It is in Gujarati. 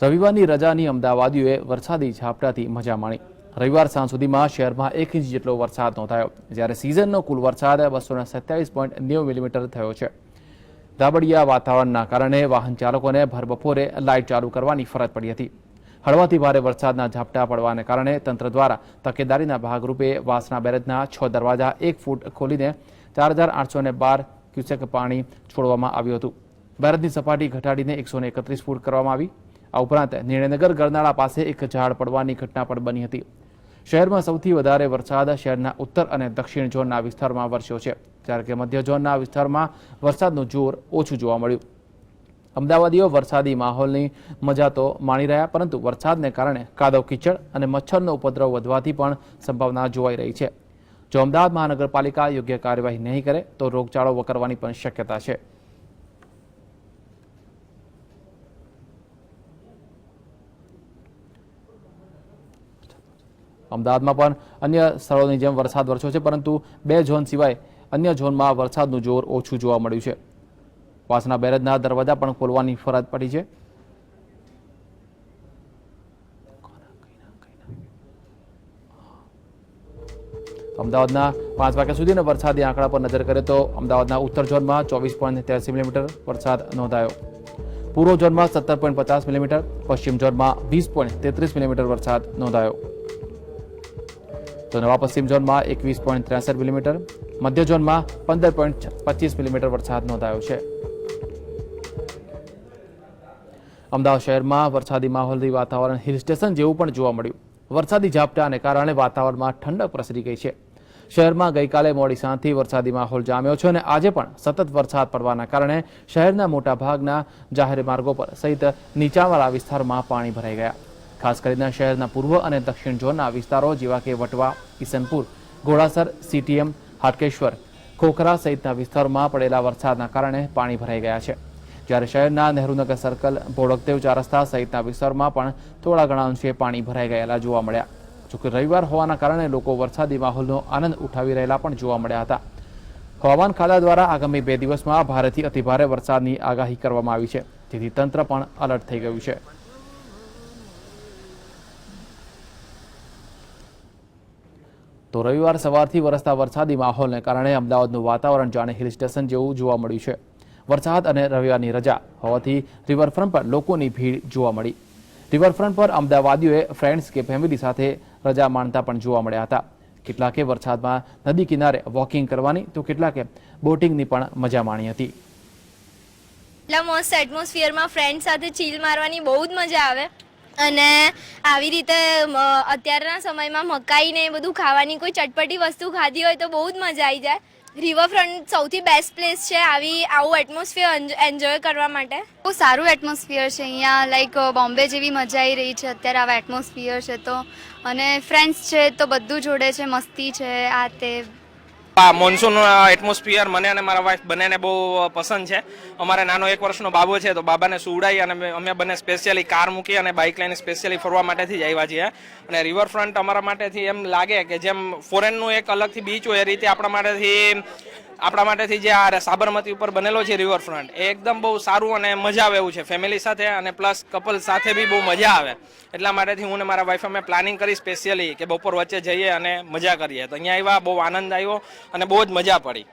રવિવારની રજાની અમદાવાદીઓએ વરસાદી ઝાપટાથી મજા માણી। રવિવાર સાંજ સુધીમાં શહેરમાં 1 ઇંચ જેટલો વરસાદ નોંધાયો, જ્યારે સિઝનનો કુલ વરસાદ 227.90 મિલીમીટર થયો છે। ધાબડિયા વાતાવરણના કારણે વાહન ચાલકોને ભરબપોરે લાઇટ ચાલુ કરવાની ફરજ પડી હતી। હળવાથી ભારે વરસાદના ઝાપટા પડવાને કારણે તંત્ર દ્વારા તકેદારીના ભાગરૂપે વાસણા બેરેજના 6 દરવાજા 1 ફૂટ ખોલીને 4812 ક્યુસેક પાણી છોડવામાં આવ્યું હતું। બેરેજની સપાટી ઘટાડીને 131 ફૂટ કરવામાં આવી। આ ઉપરાંત નિર્ણયનગર ગરનાળા પાસે એક ઝાડ પડવાની ઘટના પણ બની હતી। શહેરમાં સૌથી વધારે વરસાદ શહેરના ઉત્તર અને દક્ષિણ ઝોનના વિસ્તારમાં વરસ્યો છે, જ્યારે કે મધ્ય ઝોનના વિસ્તારમાં વરસાદનું જોર ઓછું જોવા મળ્યું। અમદાવાદીઓ વરસાદી માહોલની મજા તો માણી રહ્યા, પરંતુ વરસાદને કારણે કાદવ કીચડ અને મચ્છરનો ઉપદ્રવ વધવાથી પણ સંભાવના જોવાઈ રહી છે। જો અમદાવાદ મહાનગરપાલિકા યોગ્ય કાર્યવાહી નહીં કરે તો રોગચાળો વકરવાની પણ શક્યતા છે। અમદાવાદમાં પણ અન્ય સ્થળોની જેમ વરસાદ વરસ્યો છે, પરંતુ 2 ઝોન સિવાય અન્ય ઝોનમાં વરસાદનું જોર ઓછું જોવા મળ્યું છે। વાસણા બેરેજના દરવાજા પણ ખોલવાની ફરજ પડી છે। અમદાવાદના 5 વાગ્યા સુધીના વરસાદી આંકડા પર નજર કરીએ તો અમદાવાદના ઉત્તર ઝોનમાં 24.83 મિલીમીટર વરસાદ નોંધાયો, પૂર્વ ઝોનમાં 17.50 મિલીમીટર, પશ્ચિમ ઝોનમાં 20.33 મિલીમીટર વરસાદ નોંધાયો, તો નવા પશ્ચિમ ઝોનમાં 21.63 મિલીમીટર, મધ્ય ઝોનમાં 15.25 મિલીમીટર વરસાદ નોંધાયો છે। અમદાવાદ શહેરમાં વરસાદી માહોલથી વાતાવરણ હિલ સ્ટેશન જેવું પણ જોવા મળ્યું। વરસાદી ઝાપટાને કારણે વાતાવરણમાં ઠંડક પ્રસરી ગઈ છે। શહેરમાં ગઈકાલે મોડી સાંજથી વરસાદી માહોલ જામ્યો છે અને આજે પણ સતત વરસાદ પડવાના કારણે શહેરના મોટાભાગના જાહેર માર્ગો પર સહિત નીચાણવાળા વિસ્તારોમાં પાણી ભરાઈ ગયા। ખાસ કરીને શહેરના પૂર્વ અને દક્ષિણ ઝોનના વિસ્તારો જેવા કે વટવા, કિશનપુર, ઘોડાસર, સીટીએમ, હાટકેશ્વર, ખોખરા સહિતના વિસ્તારોમાં પડેલા વરસાદના કારણે પાણી ભરાઈ ગયા છે, જ્યારે શહેરના નહેરુનગર સર્કલ, ભોળકદેવ 4 રસ્તા સહિતના વિસ્તારોમાં પણ થોડા ઘણા અંશે પાણી ભરાઈ ગયેલા જોવા મળ્યા। જોકે રવિવાર હોવાના કારણે લોકો વરસાદી માહોલનો આનંદ ઉઠાવી રહેલા પણ જોવા મળ્યા હતા। હવામાન ખાતા દ્વારા આગામી 2 દિવસમાં ભારેથી અતિભારે વરસાદની આગાહી કરવામાં આવી છે, જેથી તંત્ર પણ એલર્ટ થઈ ગયું છે। તો રવિવાર સવારથી વરસતા વરસાદી માહોલને કારણે અમદાવાદનું વાતાવરણ જાણે હિલ સ્ટેશન જેવું જોવા મળ્યું છે। વરસાદ અને રવિવારની રજા હોવાથી રિવરફ્રન્ટ પર લોકોની ભીડ જોવા મળી। રિવરફ્રન્ટ પર અમદાવાદીઓએ ફ્રેન્ડ્સ કે ફેમિલી સાથે રજા માણતા પણ જોવા મળ્યા હતા। કેટલાકે વરસાદમાં નદી કિનારે વોકિંગ કરવાની તો કેટલાકે બોટિંગની પણ મજા માણી હતી। એટલા મસ્ત એટમોસ્ફિયરમાં ફ્રેન્ડ સાથે ચીલ મારવાની બહુ જ મજા આવે, અને આવી રીતે અત્યારના સમયમાં મકાઈ ને બધું ખાવાની કોઈ ચટપટી વસ્તુ ખાધી હોય તો બહુ જ મજા આવી જાય। રિવરફ્રન્ટ સૌથી બેસ્ટ પ્લેસ છે આવું એટમોસ્ફિયર એન્જોય કરવા માટે। બહુ સારું એટમોસ્ફિયર છે અહીંયા, લાઈક બોમ્બે જેવી મજા આવી રહી છે અત્યારે આવા એટમોસ્ફિયર છે તો, અને ફ્રેન્ડ્સ છે તો બધું જોડે છે, મસ્તી છે, આ તે। મોન્સૂન એટમોસ્ફિયર મને અને મારા વાઈફ બંનેને બહુ પસંદ છે। અમારે નાનો 1 વર્ષનો બાબો છે તો બાબાને સુવડાવી અને અમે બંને સ્પેશિયલી કાર મૂકી અને બાઇક લઈને સ્પેશિયલી ફરવા માટેથી જ આવ્યા છીએ। અને રિવરફ્રન્ટ અમારા માટેથી એમ લાગે કે જેમ ફોરેનનું એક અલગથી બીચ હોય એ રીતે આપણા માટેથી જે આ સાબરમતી ઉપર બનેલો છે રિવરફ્રન્ટ, એ એકદમ બહુ સારું અને મજા આવે એવું છે ફેમિલી સાથે, અને પ્લસ કપલ સાથે બી બહુ મજા આવે। એટલા માટેથી હું ને મારા વાઈફ અમે પ્લાનિંગ કરી સ્પેશિયલી કે બપોર વચ્ચે જઈએ અને મજા કરીએ, તો અહીંયા આવ્યા, બહુ આનંદ આવ્યો અને બહુ જ મજા પડી।